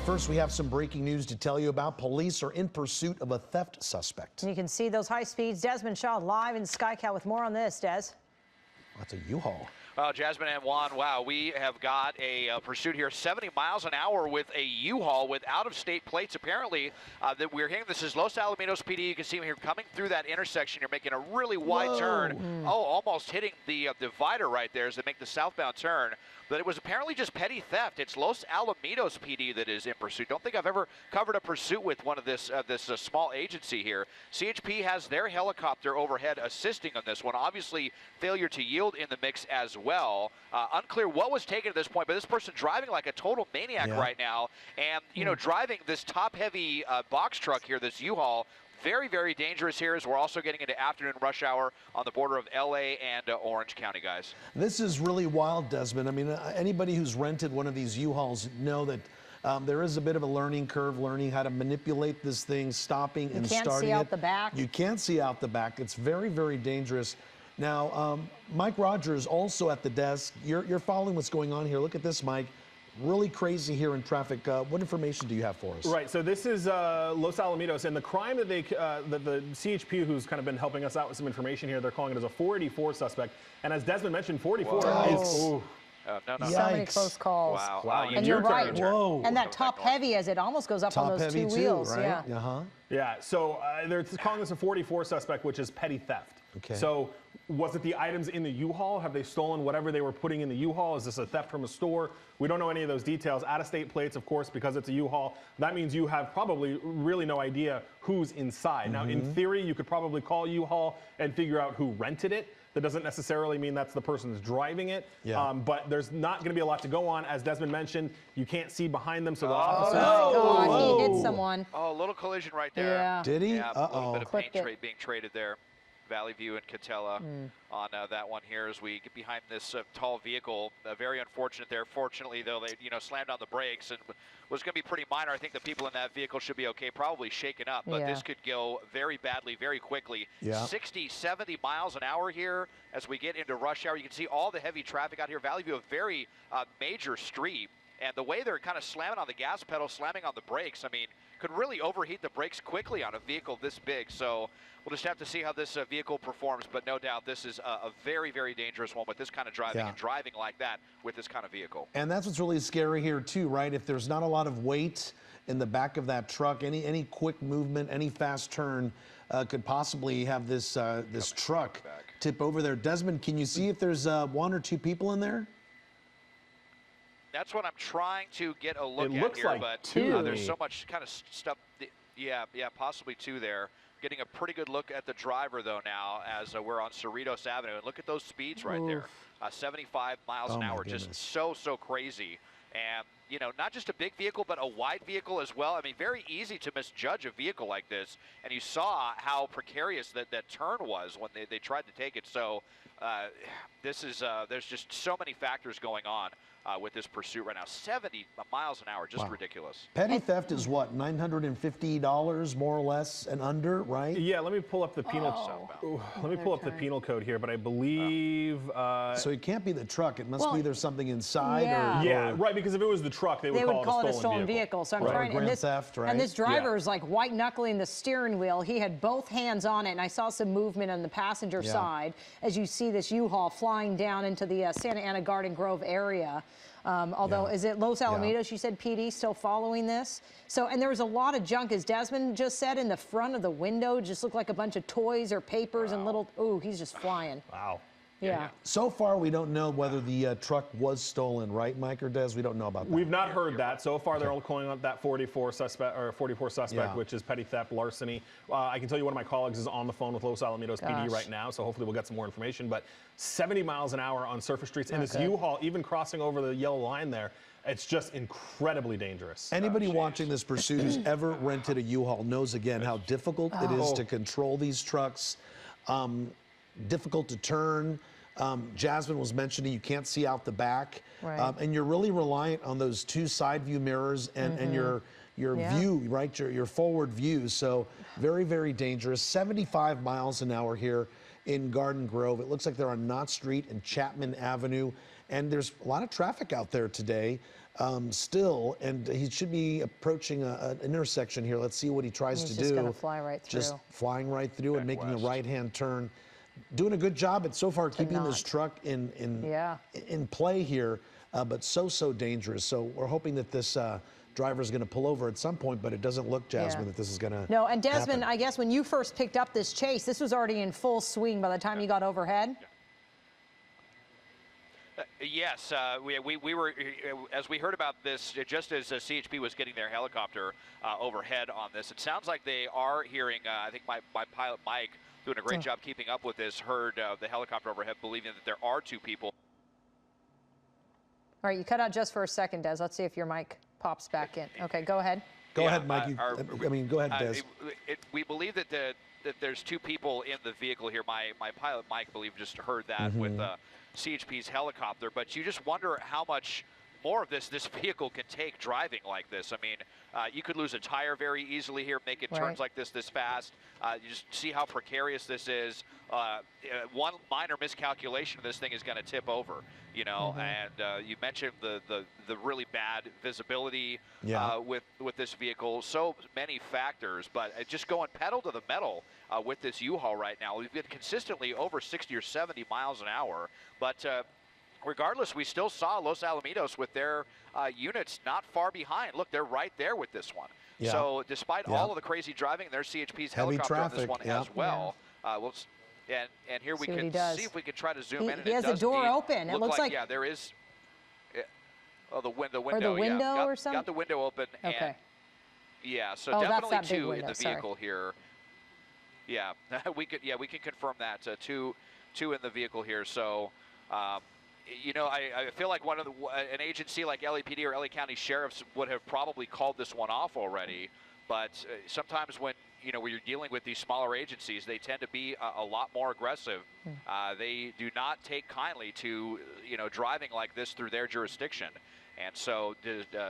First, we have some breaking news to tell you about. Police are in pursuit of a theft suspect. And you can see those high speeds. Desmond Shaw live in KCAL with more on this, Des. That's a U-Haul. Well, Jasmine and Juan, wow, we have got a pursuit here, 70 miles an hour with a U-Haul with out-of-state plates. Apparently, that we're hearing this is Los Alamitos PD. You can see them here coming through that intersection. You're making a really wide turn. Oh, almost hitting the divider right there as they make the southbound turn. But it was apparently just petty theft. It's Los Alamitos PD that is in pursuit. Don't think I've ever covered a pursuit with one of this small agency here. CHP has their helicopter overhead assisting on this one. Obviously, failure to yield in the mix as well. Unclear what was taken at this point, but this person driving like a total maniac right now. And, you know, driving this top-heavy box truck here, this U-Haul, very, very dangerous here as we're also getting into afternoon rush hour on the border of LA and Orange County, guys. This is really wild, Desmond. I mean, anybody who's rented one of these U-Hauls know that there is a bit of a learning curve, learning how to manipulate this thing, stopping and starting it. You can't see out the back. You can't see out the back. It's very, very dangerous. Now, Mike Rogers also at the desk. You're following what's going on here. Look at this, Mike. Really crazy here in traffic. What information do you have for us? Right, so this is Los Alamitos, and the crime that the CHP, who's kind of been helping us out with some information here, they're calling it as a 484 suspect. And as Desmond mentioned, 44 is... No. So many close calls. Wow. And you're right. Whoa. And that top heavy as it almost goes up on those two wheels. Right? Yeah. Yeah, so they're calling this a 484 suspect, which is petty theft. Okay. So was it the items in the U-Haul? Have they stolen whatever they were putting in the U-Haul? Is this a theft from a store? We don't know any of those details. Out-of-state plates, of course, because it's a U-Haul. That means you have probably really no idea who's inside. Now, in theory, you could probably call U-Haul and figure out who rented it. That doesn't necessarily mean that's the person who's driving it. But there's not going to be a lot to go on. As Desmond mentioned, you can't see behind them, so the officers... Oh, God, he hit someone. Oh, a little collision right there. Yeah. Did he? Yeah, a little bit of paint being traded there. Valley View and Catella on that one here as we get behind this tall vehicle. Very unfortunate there. Fortunately, though, they slammed on the brakes and was going to be pretty minor. I think the people in that vehicle should be okay, probably shaken up, but this could go very badly, very quickly. 60, 70 miles an hour here as we get into rush hour. You can see all the heavy traffic out here. Valley View, a very major street. And the way they're kind of slamming on the gas pedal, slamming on the brakes, I mean, could really overheat the brakes quickly on a vehicle this big. So we'll just have to see how this vehicle performs. But no doubt this is a very, very dangerous one with this kind of driving and driving like that with this kind of vehicle. And that's what's really scary here too, right? If there's not a lot of weight in the back of that truck, any quick movement, any fast turn could possibly have this this truck tip over there. Desmond, can you see if there's one or two people in there? That's what I'm trying to get a look at here, like but two. There's so much kind of stuff. Yeah, possibly two there. Getting a pretty good look at the driver, though, now as we're on Cerritos Avenue. And look at those speeds right there. 75 miles an hour, just so crazy. And, you know, not just a big vehicle, but a wide vehicle as well. I mean, very easy to misjudge a vehicle like this. And you saw how precarious that turn was when they tried to take it. So this is, there's just so many factors going on with this pursuit right now. 70 miles an hour, just ridiculous. Petty theft is what, $950 more or less and under, right? Yeah, let me pull up the penal. Let me pull up the penal code here, but I believe. So it can't be the truck. It must be there's something inside. Yeah, right. Because if it was the truck, they would call it a stolen vehicle. So I'm trying. Grand theft, right? And this driver is like white knuckling the steering wheel. He had both hands on it, and I saw some movement on the passenger side as you see this U-Haul flying down into the Santa Ana Garden Grove area. Although, is it Los Alamitos, you said, PD, still following this? So, and there was a lot of junk, as Desmond just said, in the front of the window. Just looked like a bunch of toys or papers and little, he's just flying. Wow. Yeah. So far, we don't know whether the truck was stolen, right, Mike or Des? We don't know about that. We've not heard that. So far, they're all calling out that 44 suspect, which is petty theft, larceny. I can tell you one of my colleagues is on the phone with Los Alamitos PD right now, so hopefully we'll get some more information. But 70 miles an hour on surface streets, and this U-Haul, even crossing over the yellow line there, it's just incredibly dangerous. Anybody watching this pursuit who's ever rented a U-Haul knows, again, how difficult it is to control these trucks. Difficult to turn. Jasmine was mentioning you can't see out the back, and you're really reliant on those two side view mirrors and your view, right? Your forward view. So very, very dangerous. 75 miles an hour here in Garden Grove. It looks like they're on Knott Street and Chapman Avenue, and there's a lot of traffic out there today. still, and he should be approaching an intersection here. Let's see what he tries to do. He's just going to fly right through. Just flying right through Back and making west. a right-hand turn. Doing a good job at so far keeping this truck in play here, but so dangerous. So we're hoping that this driver is going to pull over at some point, but it doesn't look, Jasmine, that this is going to No, and Desmond, happen. I guess when you first picked up this chase, this was already in full swing by the time you got overhead? Yes, we were, as we heard about this, just as CHP was getting their helicopter overhead on this, it sounds like they are hearing, I think my pilot, Mike, doing a great job keeping up with this, heard the helicopter overhead, believing that there are 2 people. All right, you cut out just for a second, Des. Let's see if your mic pops back in. Okay, go ahead. Go ahead, Mike. Go ahead, Des. We believe that that there's 2 people in the vehicle here. My pilot, Mike, believe just heard that with CHP's helicopter, but you just wonder how much more of this vehicle can take driving like this. I mean, you could lose a tire very easily here, making turns like this fast. You just see how precarious this is. One minor miscalculation of this thing is going to tip over, you know. And you mentioned the really bad visibility with this vehicle. So many factors, but just going pedal to the metal with this U-Haul right now. We've been consistently over 60 or 70 miles an hour, but regardless, we still saw Los Alamitos with their units not far behind. Look, they're right there with this one. So despite all of the crazy driving, there's CHP's helicopter on this one as well. And here we can see if we can try to zoom in. He has the door open. It looks like there is. Oh, the window. Or the window or something? Got the window open. Okay. And, so that's definitely that big 2 window, in the vehicle here. Yeah, we can confirm that. Two in the vehicle here. So. You know, I feel like an agency like LAPD or LA County Sheriffs would have probably called this one off already. But sometimes when you're dealing with these smaller agencies, they tend to be a lot more aggressive. They do not take kindly to driving like this through their jurisdiction. And so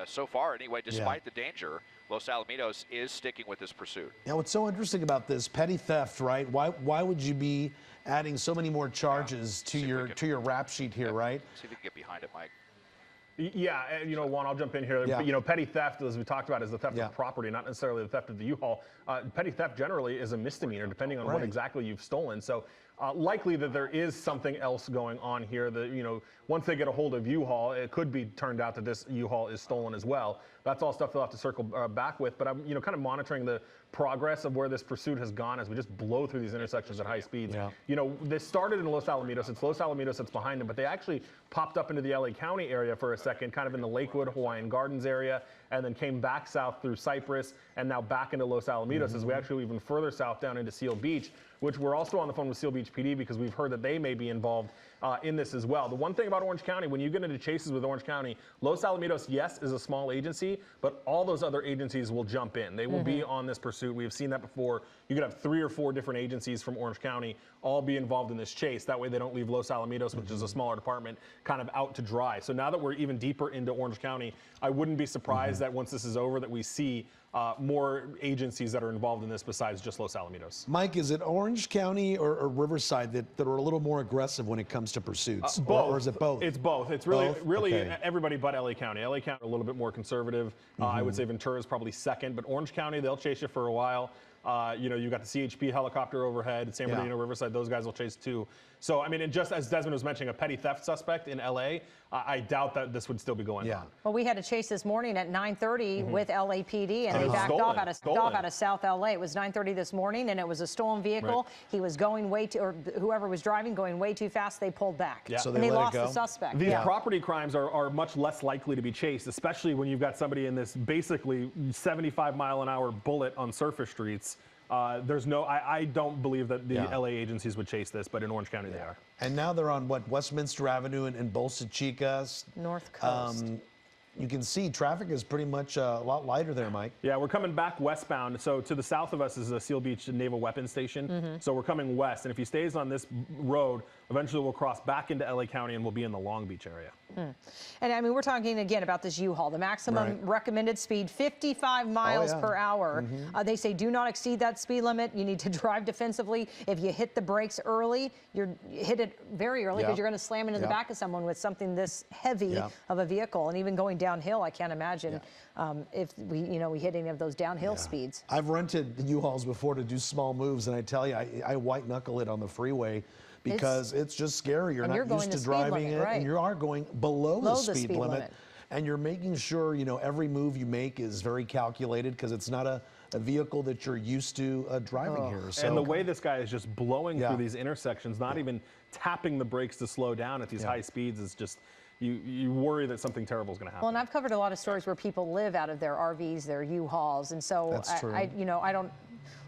so far anyway, despite the danger, Los Alamitos is sticking with this pursuit. Now, what's so interesting about this petty theft, right? Why would you be adding so many more charges to your rap sheet here, right? See if we can get behind it, Mike. Yeah, and Juan, I'll jump in here. Yeah. Petty theft, as we talked about, is the theft of property, not necessarily the theft of the U-Haul. Petty theft generally is a misdemeanor, depending on what exactly you've stolen. So likely that there is something else going on here. That once they get a hold of U-Haul, it could be turned out that this U-Haul is stolen as well. That's all stuff they'll have to circle back with. But I'm kind of monitoring the progress of where this pursuit has gone as we just blow through these intersections at high speeds. This started in Los Alamitos. It's Los Alamitos that's behind them, but they actually popped up into the LA County area for a second, kind of in the Lakewood, Hawaiian Gardens area, and then came back south through Cypress and now back into Los Alamitos as we actually even further south down into Seal Beach, which we're also on the phone with Seal Beach PD because we've heard that they may be involved in this as well. The one thing about Orange County, when you get into chases with Orange County, Los Alamitos, yes, is a small agency, but all those other agencies will jump in. They will be on this pursuit. We have seen that before. You could have 3 or 4 different agencies from Orange County all be involved in this chase. That way they don't leave Los Alamitos, which is a smaller department, kind of out to dry. So now that we're even deeper into Orange County, I wouldn't be surprised that once this is over that we see more agencies that are involved in this besides just Los Alamitos. Mike, is it Orange County or Riverside that are a little more aggressive when it comes to pursuits? Both. Or is it both? It's both. It's really everybody but LA County. LA County are a little bit more conservative. I would say Ventura is probably second, but Orange County, they'll chase you for a while. You got the CHP helicopter overhead, San Bernardino, Riverside, those guys will chase too. So, I mean, and just as Desmond was mentioning, a petty theft suspect in LA, I doubt that this would still be going on. Well, we had a chase this morning at 9:30 with LAPD, and they backed off out of South LA. It was 9:30 this morning, and it was a stolen vehicle. He was going or whoever was driving, going way too fast. They pulled back. So and they let lost it go. the suspect. These property crimes are much less likely to be chased, especially when you've got somebody in this basically 75-mile-an-hour bullet on surface streets. I don't believe that the LA agencies would chase this, but in Orange County they are. And now they're on Westminster Avenue in Bolsa Chica. North Coast. You can see traffic is pretty much a lot lighter there, Mike. Yeah, we're coming back westbound. So to the south of us is a Seal Beach Naval Weapons Station. So we're coming west. And if he stays on this road, Eventually, we'll cross back into LA County and we'll be in the Long Beach area. And I mean, we're talking again about this U-Haul. The maximum recommended speed, 55 miles per hour. They say do not exceed that speed limit. You need to drive defensively. If you hit the brakes early, you hit it very early because you're going to slam into the back of someone with something this heavy of a vehicle. And even going downhill, I can't imagine if we hit any of those downhill speeds. I've rented U-Hauls before to do small moves, and I tell you, I white knuckle it on the freeway. Because it's just scary. You're not used to driving it, and you are going below the speed limit. And you're making sure, every move you make is very calculated because it's not a vehicle that you're used to driving here. So, and the way this guy is just blowing through these intersections, not even tapping the brakes to slow down at these high speeds, is just, you worry that something terrible is going to happen. Well, and I've covered a lot of stories where people live out of their RVs, their U-Hauls, and so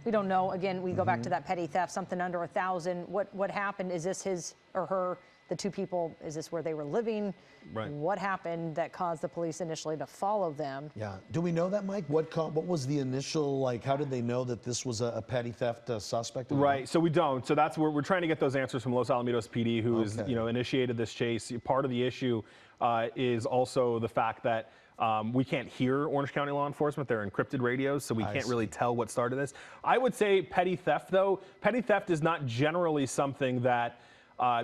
we don't know. Again, we go back to that petty theft, something under 1,000. What happened? Is this his or her? The two people, is this where they were living? Right. What happened that caused the police initially to follow them? Yeah. Do we know that, Mike? What was the initial, how did they know that this was a petty theft suspect? Right. So we don't. So that's where we're trying to get those answers from Los Alamitos PD, who has initiated this chase. Part of the issue is also the fact that we can't hear Orange County law enforcement. They're encrypted radios, so we can't really tell what started this. I would say petty theft, though. Petty theft is not generally something that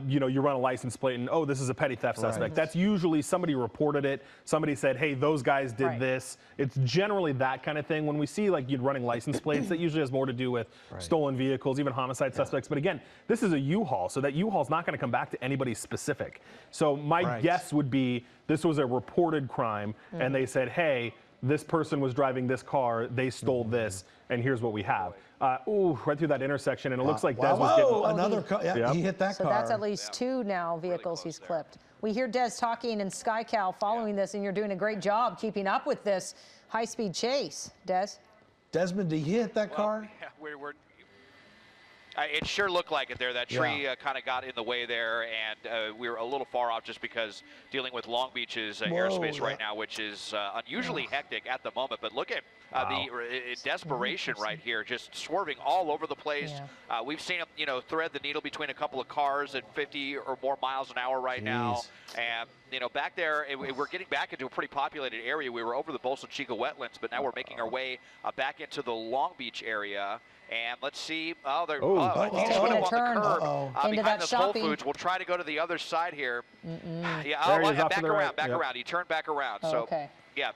you run a license plate and, oh, this is a petty theft suspect. That's usually somebody reported it. Somebody said, hey, those guys did this. It's generally that kind of thing. When we see you'd running license plates, that usually has more to do with stolen vehicles, even homicide suspects. But again, this is a U-Haul, so that U-Haul's not going to come back to anybody specific. So my guess would be this was a reported crime, and they said, hey, this person was driving this car, they stole this, and here's what we have. Right through that intersection, and it looks like Des was getting another car. He hit that car. So that's at least two now vehicles he's clipped. We hear Des talking in KCAL following this, and you're doing a great job keeping up with this high-speed chase. Desmond, did he hit that car? Yeah, it sure looked like it there. That tree kind of got in the way there, and we were a little far off just because dealing with Long Beach's airspace right now, which is unusually hectic at the moment. But look at the desperation right here, just swerving all over the place. We've seen him, thread the needle between a couple of cars at 50 or more miles an hour right now. And, back there, we're getting back into a pretty populated area. We were over the Bolsa Chica wetlands, but now we're making our way back into the Long Beach area. And let's see. I think he's going to turn behind this Whole Foods. We'll try to go to the other side here. Back around. He turned back around. Yeah,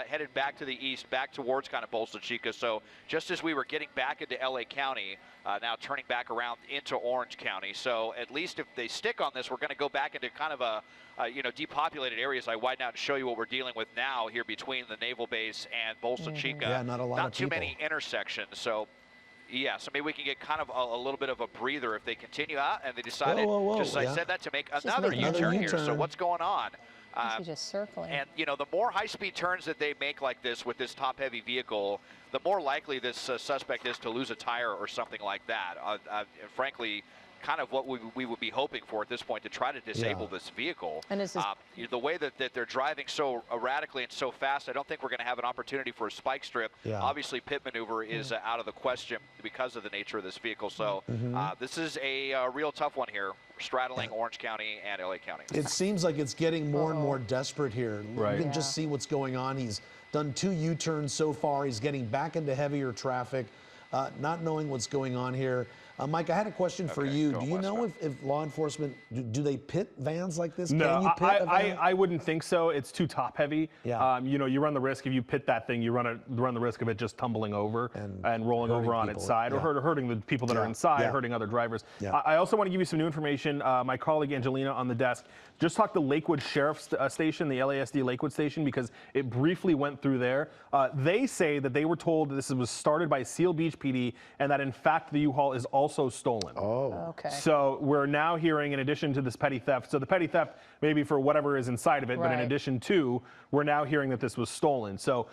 headed back to the east, back towards kind of Bolsa Chica. So just as we were getting back into LA County, now turning back around into Orange County. So at least if they stick on this, we're going to go back into kind of a depopulated areas. I widen out to show you what we're dealing with now here between the Naval Base and Bolsa Chica. Yeah, not too many intersections. So. Yeah, so maybe we can get kind of a little bit of a breather if they continue out and they decided, just as I said that, to make another U-turn here. So what's going on? He's just circling. And, the more high-speed turns that they make like this with this top-heavy vehicle, the more likely this suspect is to lose a tire or something like that. Frankly, kind of what we would be hoping for at this point to try to disable this vehicle. And this is the way that they're driving so erratically and so fast, I don't think we're going to have an opportunity for a spike strip. Obviously, pit maneuver is out of the question because of the nature of this vehicle. So this is a real tough one here, straddling Orange County and LA County. It seems like it's getting more and more desperate here. You can just see what's going on. He's done 2 U-turns so far. He's getting back into heavier traffic, not knowing what's going on here. Mike, I had a question for you. Do you know if law enforcement, do they pit vans like this? No, Can you pit a van? I wouldn't think so. It's too top heavy. Yeah. You run the risk if you pit that thing, you run the risk of it just tumbling over and rolling over on its side or hurting the people that are inside, hurting other drivers. I also want to give you some new information. My colleague Angelina on the desk just talked to Lakewood Sheriff's Station, the LASD Lakewood Station, because it briefly went through there. They say that they were told that this was started by Seal Beach PD and that in fact the U-Haul is also stolen. Okay. So we're now hearing, in addition to this petty theft, so the petty theft maybe for whatever is inside of it, but in addition to, we're now hearing that this was stolen. So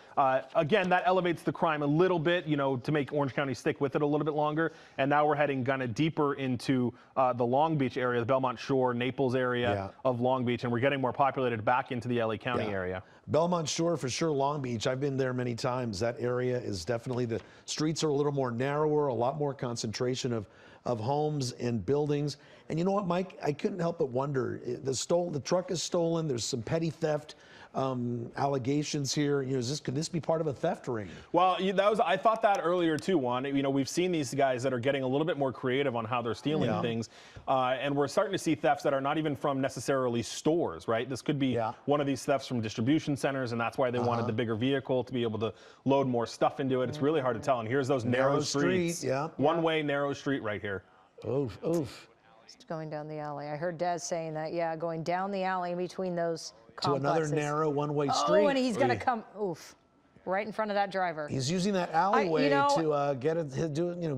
again, that elevates the crime a little bit, to make Orange County stick with it a little bit longer. And now we're heading kind of deeper into the Long Beach area, the Belmont Shore, Naples area of Long Beach, and we're getting more populated back into the LA County area. Belmont Shore for sure, Long Beach. I've been there many times. That area is definitely, the streets are a little more narrower, a lot more concentration of homes and buildings. And you know what, Mike? I couldn't help but wonder. The truck is stolen. There's some petty theft allegations here. You know, could this be part of a theft ring? Well, I thought that earlier too, Juan. You know, we've seen these guys that are getting a little bit more creative on how they're stealing things, and we're starting to see thefts that are not even from necessarily stores, right? This could be one of these thefts from distribution centers, and that's why they wanted the bigger vehicle to be able to load more stuff into it. It's really hard to tell. And here's those narrow streets. One-way narrow street right here. Oof, oof. Just going down the alley. I heard Des saying that, yeah, going down the alley in between those complexes. To another narrow one-way street. Oh, and he's going to come, right in front of that driver. He's using that alleyway to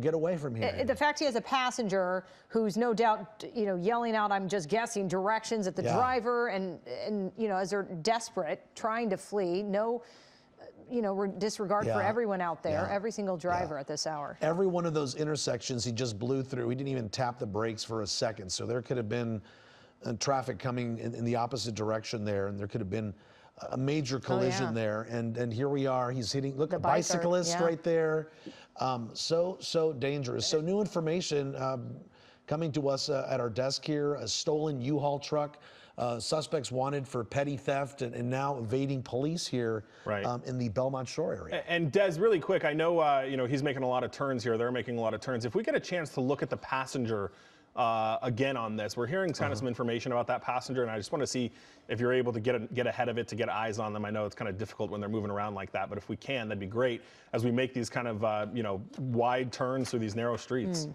get away from here. The fact he has a passenger who's no doubt, yelling out, I'm just guessing, directions at the driver, and as they're desperate, trying to flee. No, disregard for everyone out there, every single driver at this hour. Every one of those intersections he just blew through. He didn't even tap the brakes for a second. So there could have been traffic coming in the opposite direction there, and there could have been a major collision there. And here we are. He's hitting, look, a bicyclist right there. So dangerous. So new information coming to us at our desk here, a stolen U-Haul truck. Suspects wanted for petty theft and now evading police here in the Belmont Shore area. And Des, really quick, I know he's making a lot of turns here. They're making a lot of turns. If we get a chance to look at the passenger again on this, we're hearing kind of some information about that passenger, and I just want to see if you're able to get ahead of it, to get eyes on them. I know it's kind of difficult when they're moving around like that, but if we can, that'd be great as we make these kind of wide turns through these narrow streets.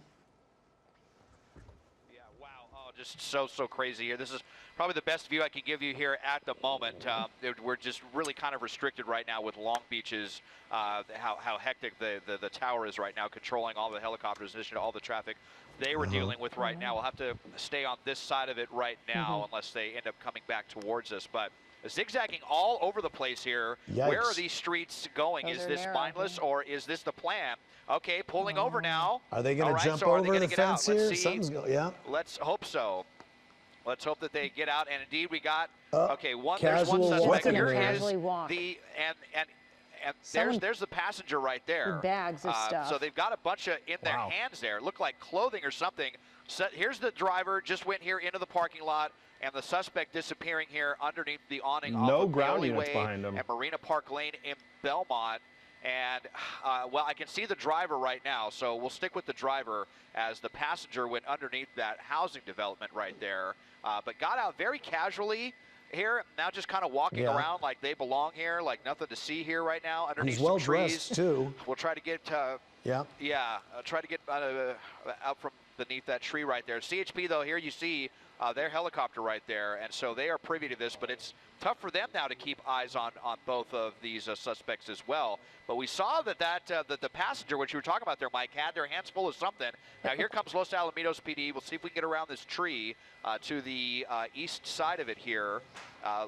Just so crazy here. This is probably the best view I can give you here at the moment. We're just really kind of restricted right now with Long Beach's how hectic the tower is right now, controlling all the helicopters, in addition to all the traffic they were dealing with right now. We'll have to stay on this side of it right now unless they end up coming back towards us. But zigzagging all over the place here. Yikes. Where are these streets going? Is this mindless, or is this the plan? Okay, pulling over now. Are they going to jump over the fence here? Something's going, Let's hope so. Let's hope that they get out. And indeed, we got there's one suspect. Here is the and there's the passenger right there. The bags of stuff. So they've got a bunch of in their hands there. Look like clothing or something. So here's the driver, just went here into the parking lot, and the suspect disappearing here underneath the awning. No ground units behind him. At Marina Park Lane in Belmont. And, well, I can see the driver right now, so we'll stick with the driver as the passenger went underneath that housing development right there, but got out very casually here, now just kind of walking around like they belong here, like nothing to see here right now underneath some trees. Dressed too. We'll try to get, try to get out from beneath that tree right there. CHP, though, here you see their helicopter right there, and so they are privy to this, but it's tough for them now to keep eyes on both of these suspects as well. But we saw that the passenger, which you were talking about there, Mike, had their hands full of something. Now here comes Los Alamitos PD. We'll see if we can get around this tree to the east side of it here.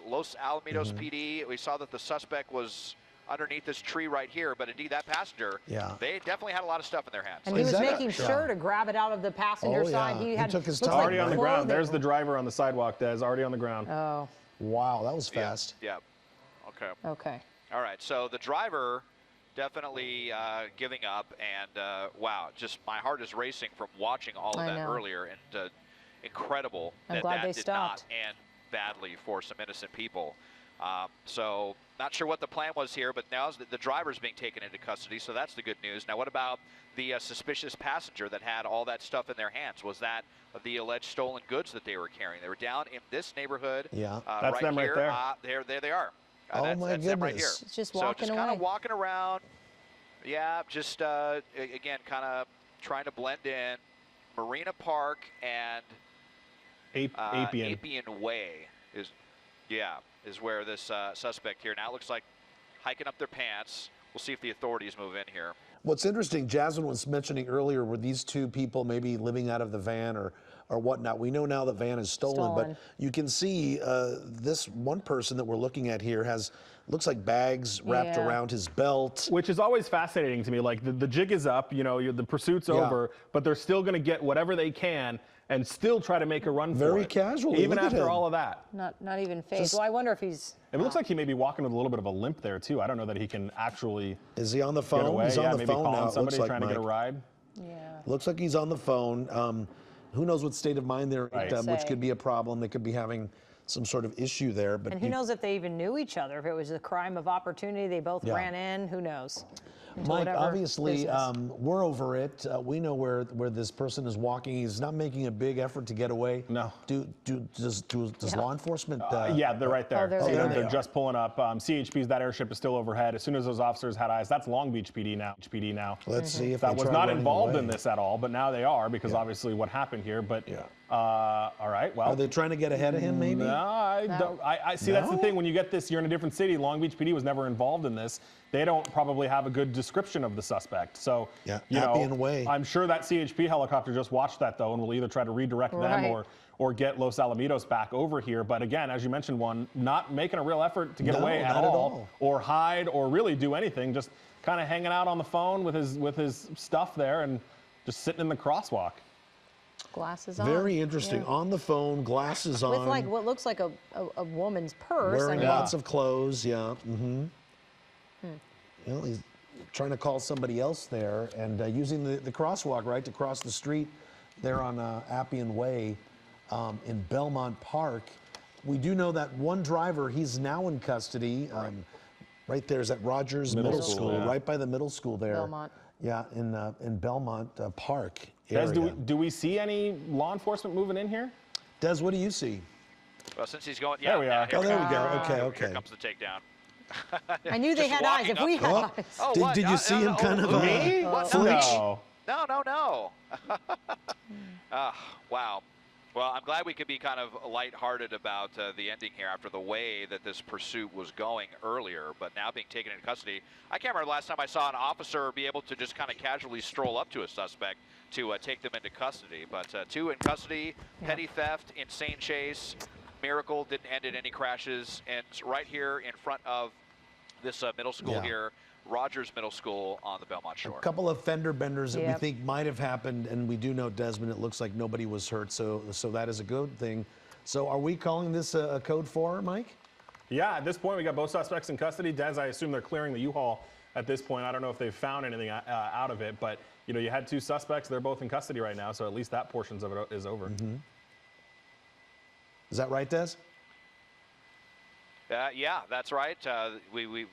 Los Alamitos PD, we saw that the suspect was underneath this tree right here, but indeed that passenger, they definitely had a lot of stuff in their hands. And he was making sure to grab it out of the passenger side. He took his time. Already on the ground. There's the driver on the sidewalk, Des, already on the ground. Oh. Wow, that was fast. Yeah. Okay. Okay. All right, so the driver definitely giving up, and wow, just my heart is racing from watching all of that earlier, and incredible that did not end badly for some innocent people. So not sure what the plan was here, but now the driver's being taken into custody, so that's the good news. Now what about the suspicious passenger that had all that stuff in their hands? Was that the alleged stolen goods that they were carrying? They were down in this neighborhood. Yeah, that's them right there. There they are. Oh my goodness. Them right here. It's just walking away. Kind of walking around. Yeah, just again, kind of trying to blend in. Marina Park and Appian Way is where this suspect here now looks like hiking up their pants. We'll see if the authorities move in here. What's interesting, Jasmine was mentioning earlier, were these two people maybe living out of the van or whatnot? We know now the van is stolen. But you can see this one person that we're looking at here looks like bags wrapped around his belt. Which is always fascinating to me. Like the jig is up, the pursuit's over, but they're still going to get whatever they can and still try to make a run for it. Very casually. Even after all of that. Not even phased. Well, I wonder if he's... It looks like he may be walking with a little bit of a limp there, too. I don't know that he can actually... Is he on the phone? Get away. He's on the maybe phone calling now. Somebody looks like trying to get a ride. Yeah. Looks like he's on the phone. who knows what state of mind they're Right. in, which could be a problem. They could be having some sort of issue there. But And who knows if they even knew each other? If it was a crime of opportunity, they both ran in. Who knows? Mike, obviously, we're over it. We know where this person is walking. He's not making a big effort to get away. No. Does law enforcement? Yeah, they're right there. there So they are. they're just pulling up. CHP's, that airship is still overhead. As soon as those officers had eyes, that's Long Beach PD now. Let's see if That they was try not running involved away. in this at all, but now they are because obviously what happened here. But all right, well. Are they trying to get ahead of him? Maybe. No, I don't. I see. That's the thing. When you get this, you're in a different city. Long Beach PD was never involved in this. They don't probably have a good description of the suspect. So, you know, Appian Way. I'm sure that CHP helicopter just watched that though, and will either try to redirect them or get Los Alamitos back over here. But again, as you mentioned, Juan, not making a real effort to get away at all, or hide, or really do anything. Just kind of hanging out on the phone with his stuff there, and just sitting in the crosswalk. Glasses on. Very interesting. On the phone, glasses on. With like what looks like a woman's purse. Wearing lots of clothes, You know, he's trying to call somebody else there and using the crosswalk, right, to cross the street there on Appian Way in Belmont Park. We do know that one driver, he's now in custody. Right there's at Rogers Middle School, right by the middle school there. Belmont. Yeah, in Belmont Park Des, area. do we see any law enforcement moving in here? Des, what do you see? Well, since he's going, There we are. Oh, there we go. Okay, Here okay. comes the takedown. I knew they Just had eyes. walking If we had up eyes. Oh, Did what? you see him kind of me? What? flinch? No. No. Wow. Well, I'm glad we could be kind of lighthearted about the ending here after the way that this pursuit was going earlier, but now being taken into custody. I can't remember the last time I saw an officer be able to just kind of casually stroll up to a suspect to take them into custody. But 2 in custody, petty theft, insane chase, miracle didn't end in any crashes, and right here in front of this middle school here, Rogers Middle School on the Belmont Shore. A couple of fender benders that we think might have happened, and we do know, Desmond, it looks like nobody was hurt, so that is a good thing. So are we calling this a code 4, Mike? Yeah, at this point, we got both suspects in custody. Des, I assume they're clearing the U-Haul at this point. I don't know if they've found anything out of it, but you know, you had 2 suspects. They're both in custody right now, so at least that portion of it is over. Is that right, Des? Yeah, that's right. We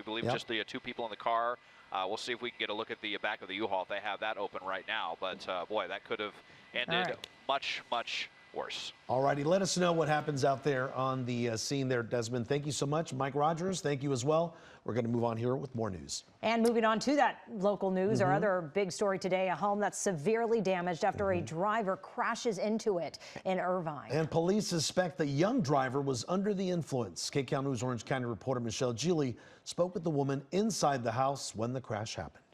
believe just the 2 people in the car. We'll see if we can get a look at the back of the U-Haul if they have that open right now. But boy, that could have ended much worse. All righty, let us know what happens out there on the scene there, Desmond. Thank you so much. Mike Rogers, thank you as well. We're going to move on here with more news. And moving on to that local news, our other big story today, a home that's severely damaged after a driver crashes into it in Irvine. And police suspect the young driver was under the influence. KCAL News Orange County reporter Michelle Geely spoke with the woman inside the house when the crash happened.